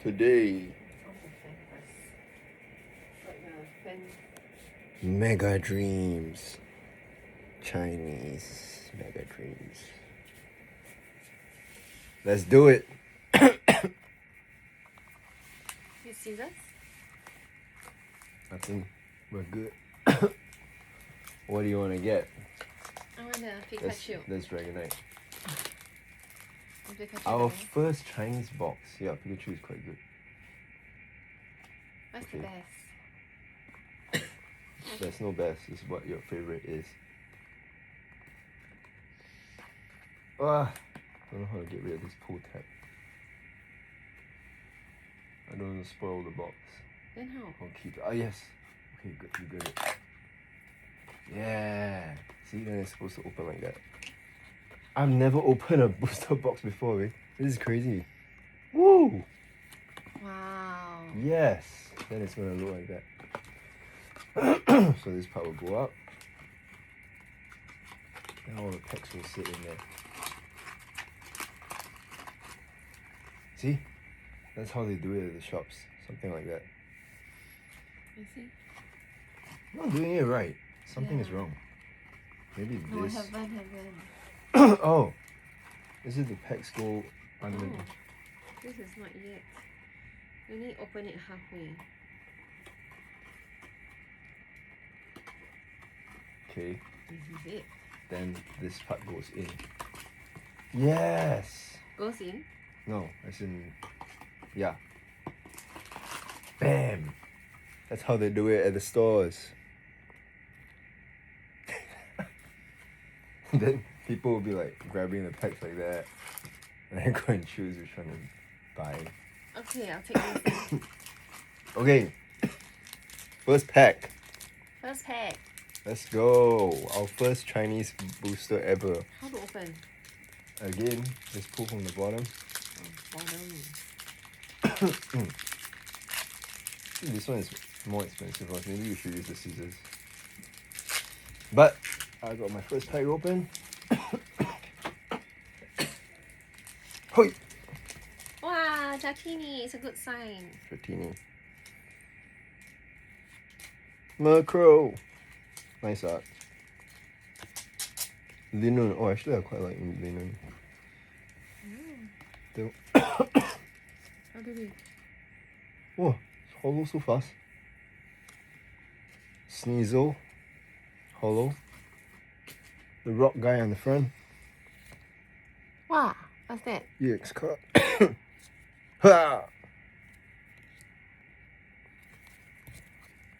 Today, Off the fan first. Like the fan. Mega Dreams. Chinese Mega Dreams. Let's do it. Use scissors. I think we're good. What do you want to get? I want the Pikachu. That's Dragonite. Pikachu. Our first Chinese box. Yeah, Pikachu is quite good. What's Okay. the best? There's no best. It's what your favorite is. I don't know how to get rid of this pull tab. I don't want to spoil the box. Then how? I'll keep it. Oh, yes. Okay, good. You got it. Yeah. See, then it's supposed to open like that. I've never opened a booster box before, eh? This is crazy. Woo! Wow. Yes. Then it's gonna look like that. So this part will go up. And all the packs will sit in there. See? That's how they do it at the shops. Something like that. You see? I'm not doing it right. Something is Yeah. wrong. Maybe No, this. haven't. Oh. This is the packs go under. Oh. This is not yet. You need to open it halfway. Okay. This is it. Then this part goes in. Yes! Goes in. No, as in, yeah. Bam! That's how they do it at the stores. Then people will be like grabbing the packs like that and then go and choose which one to buy. Okay, I'll take this. Okay. First pack. First pack. Let's go. Our first Chinese booster ever. How to open? Again, just pull from the bottom. Bottom. This one is more expensive. Maybe we should use the scissors. But I got my first pack open. Hoi! Wow, Dratini. It's a good sign. Dratini. Murkrow. Nice art. Linun. Oh, actually, I quite like Linun. How do we? Oh, it's hollow so fast. Sneasel. Hollow. The rock guy on the front. Wow, what's that? EX card. Ha!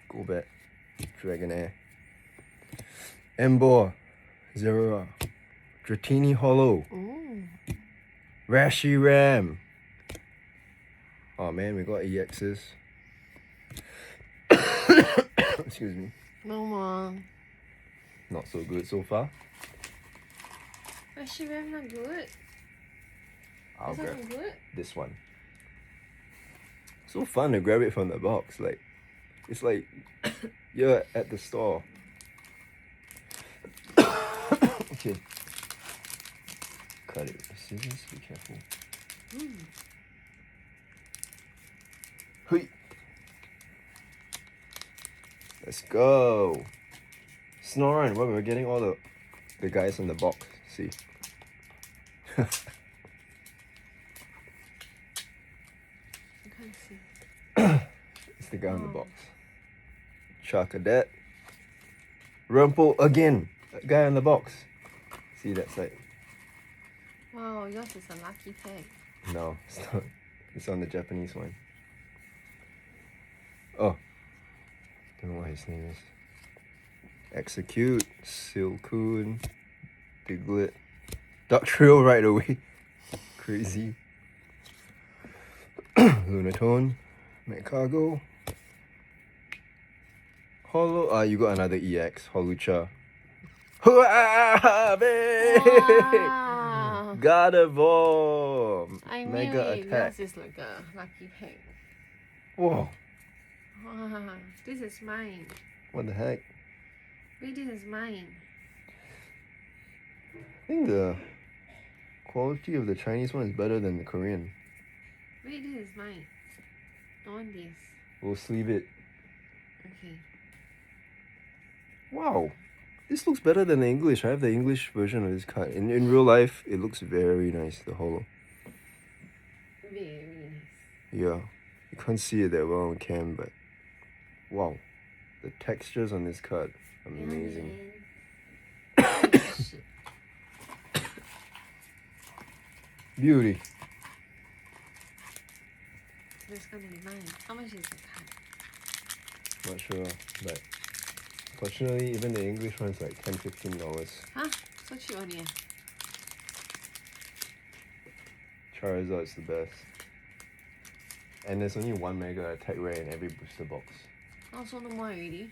Go back. Dragonair. Emboar. Zerora. Dratini Hollow. Ooh. Reshiram. Oh man, we got EXs. Excuse me. No more. Not so good so far. Reshiram not good. I'll This grab one good. this one. So fun to grab it from the box. Like, it's like you're at the store. Okay. Cut it with the scissors. Be careful. Hui. Let's go. Snorunt. Well, we're getting all the guys in the box. See. I can't see. It's the guy on the box. Charcadet. Rumple again. That guy on the box. See that side? Wow, yours is a lucky pack. No, it's not. It's on the Japanese one. Oh. Don't know what his name is. Execute. Silcoon. Diglett. Doctrio right away. Crazy. Lunatone. Magcargo. Hollow. You got another EX. Holucha. Wow. Gardevoir. I knew Mega it. attack. Yours is like a lucky pack. Whoa. Wow, this is mine. What the heck? Wait, this is mine. I think the quality of the Chinese one is better than the Korean. Wait, this is mine. I want this. We'll sleeve it. Okay. Wow. This looks better than the English. I have the English version of this card. In real life, it looks very nice, the holo. Very nice. Yeah. You can't see it that well on cam, but wow. The textures on this card, amazing. Beauty. This gonna be mine. How much is the card? Not sure, but fortunately, even the English one's like $10-15. Huh? So cheap only. Charizard's the best. And there's only one Mega Attack Rare in every booster box. Oh, so no more already.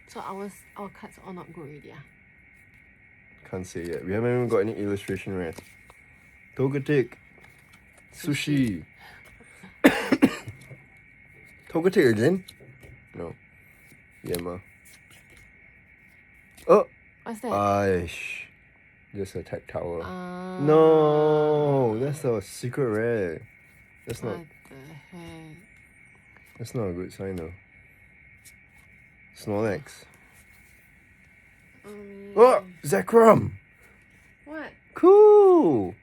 So our cards are not good already. Can't say yet. We haven't even got any illustration rares. Togetic. Sushi. Togetic again? No. Yema. Oh! What's that? Aish. Just attack tower. Uh, No! That's a secret rare. That's what not the heck? that's not a good sign though. Snorlax. Oh! Zekrom! What? Cool!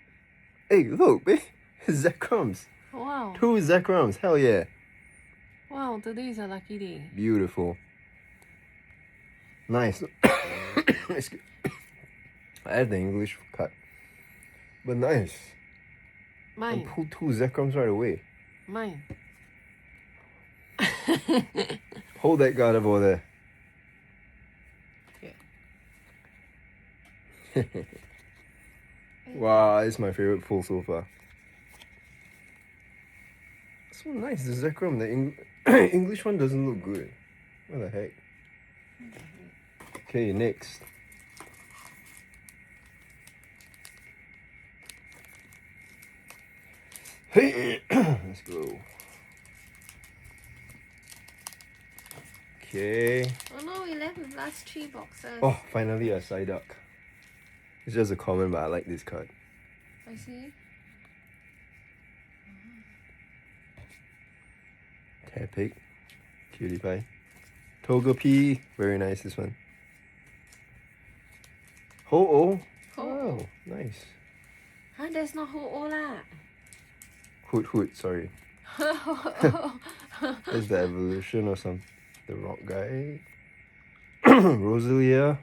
Hey, look, babe. Zekroms. Wow. 2 Zekroms. Hell yeah. Wow, today is a lucky day. Beautiful. Nice. Excuse- I have the English cut. But nice. Mine. And pull 2 Zekroms right away. Mine. Hold that guard over there. Wow, it's my favorite pull so far. So nice, the Zekrom. The English one doesn't look good. What the heck? Okay, next. Hey, let's go. Okay. Oh no, we left with last 3 boxes. Oh, finally a Psyduck. It's just a common, but I like this card. I see. Tepig. Cutie Pie. Togepi. Very nice, this one. Ho-Oh. Ho-Oh. Oh, nice. Huh? There's not Ho-Oh lah. Hoot, sorry. That's the evolution or some. The rock guy. Rosalia.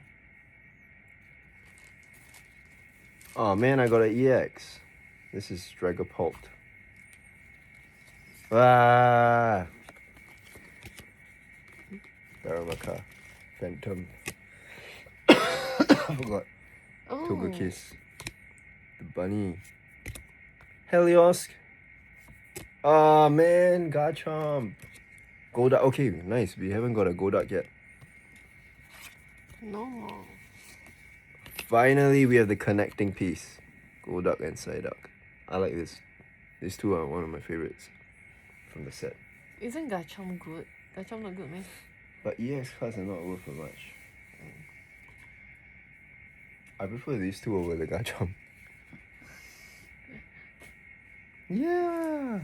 Oh man, I got an EX. This is Dragapult. Ah! Darumaka. Phantom. I forgot. Oh. Togekiss. The bunny. Helios. Ah man, Garchomp. Golduck. Okay, nice. We haven't got a Golduck yet. No more. Finally, we have the connecting piece. Golduck and Psyduck. I like this. These two are one of my favorites from the set. Isn't Garchomp good? Garchomp not good, man. But EX cards are not worth as much. I prefer these two over the Garchomp. Yeah!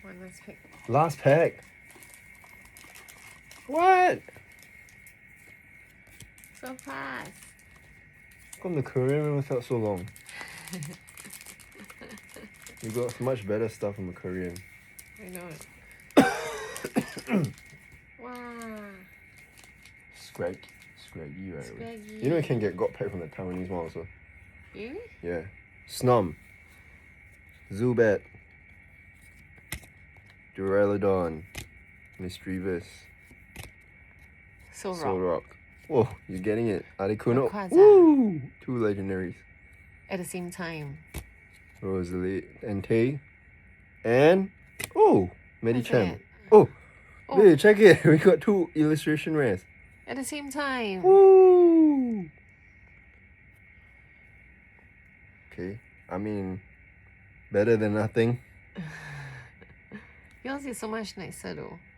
One last pick. Last pack. What? So fast. How come the Korean one felt so long? We got much better stuff from the Korean. I know it. Wow. Scraggy, right? Scraggy. You know you can get got pack from the Taiwanese one also. Really? Yeah. Snom. Zubat. Duraludon. Mischievous. Solrock. Whoa, you're getting it. Articuno. Rayquaza. Woo! 2 legendaries. At the same time. Rosalie and Tay. And oh, Medicham. that? Oh, Oh. hey, check it. We got 2 illustration rares. At the same time. Woo! Okay, I mean, better than nothing. Yours is so much nicer though.